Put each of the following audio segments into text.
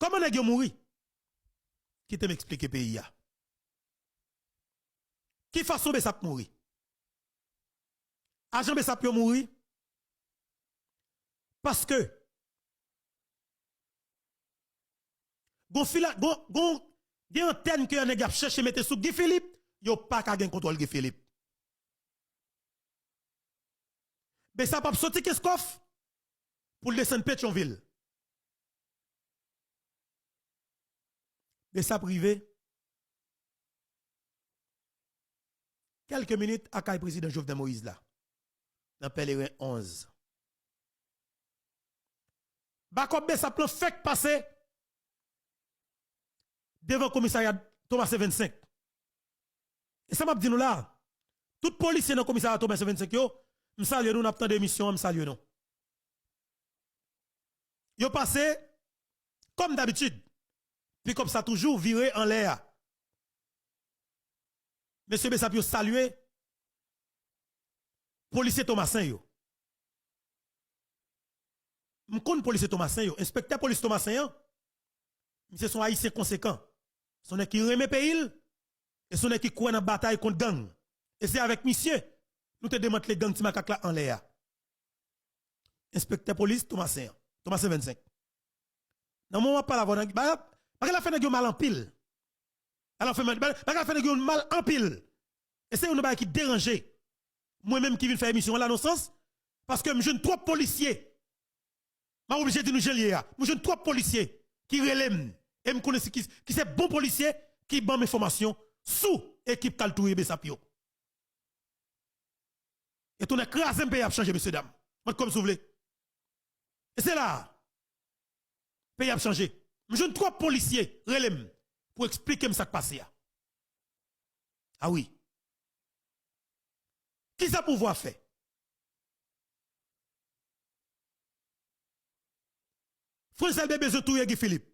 Comment nèg yo mouri? Qui te m'explique pays ya? Qui façon Bessap mouri? Agent Bessap yo mouri? Parce que gen antenne que nèg a cherché mettre sous Guy Philippe, yo pas ka gen contrôle Guy Philippe. Bessap a sorti Keskoff pour descendre Pétionville. Bessap privé quelques minutes à le président Jovenel Moïse là, dans Pèlerin 11. Bakop Bessap plan fait passer devant le commissariat Thomas 25. Et ça m'a dit nous là, tout policier dans le commissariat Thomas 25 yo, me salue nous, n'a pas de mission, me salue nous. Yo passé comme d'habitude, puis comme ça toujours viré en l'air. Monsieur Bessap yo salué policier Thomasin yo. M'konn policier Thomasin yo, inspecteur police Thomasin yo. Monsieur son haïtien conséquent. Son qui remet pays et son qui court dans bataille contre gang. Et c'est avec monsieur nous te démontre les gangs Timakak là en l'air. Inspecteur police Thomasin 25. Dans moment pas la voix bah la fait mal en pile. Alors fait mal en pile. Et c'est une qui déranger. Moi-même qui viens faire émission là dans sens parce que je jeune trop policiers. Je suis obligé de nous geler. Je jeune trop policiers qui relèvent et me connaissent qui c'est bon policier qui ban mes formations sous équipe Kaltouye Bessapio. Et ton écrasé pays a changé messieurs dames. Comme vous voulez. Et c'est là pays a changé. Je jeune trop policiers relèvent pour expliquer ça qui passe. Ah oui. Qui ça pouvoir faire? François Bébé besoin touyer Guy Philippe.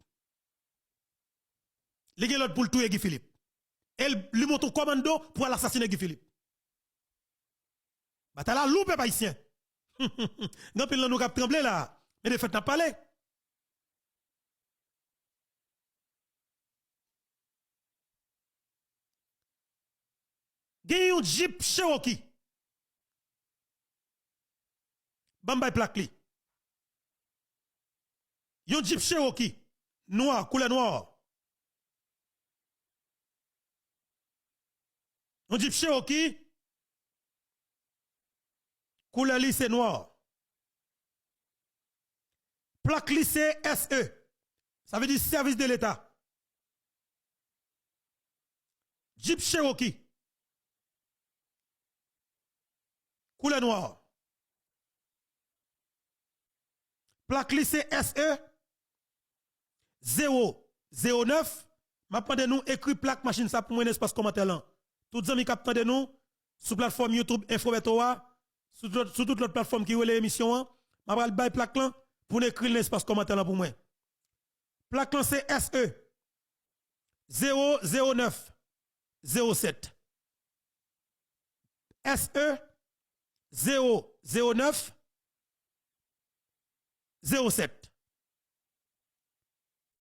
Les gens l'autre pour touyer Guy Philippe. Elle lui montre un commando pour assassiner Guy Philippe. Bah t'as la loupe pas ici. Non pile nous cap trembler là. Mais de fait n'a parlé. Gen yon Jeep Cherokee. Bambay plaque li. Yon Jeep Cherokee noir, couleur noire. Yon Jeep Cherokee couleur lycée noir. Plaque lycée SE. Ça veut dire service de l'État. Jeep Cherokee. Couleur noire. Plaque lycée SE 009. M'a demandé nous écrit plaque machine ça pour moi espace commentaire là. Tout les amis qui attendent nous sur plateforme YouTube Infobetoa, sur toute l'autre plateforme qui relève l'émission, m'a pral bay plaque là pour écrire l'espace commentaire là pour moi. Plaque là c'est SE 009 07. SE 009 07.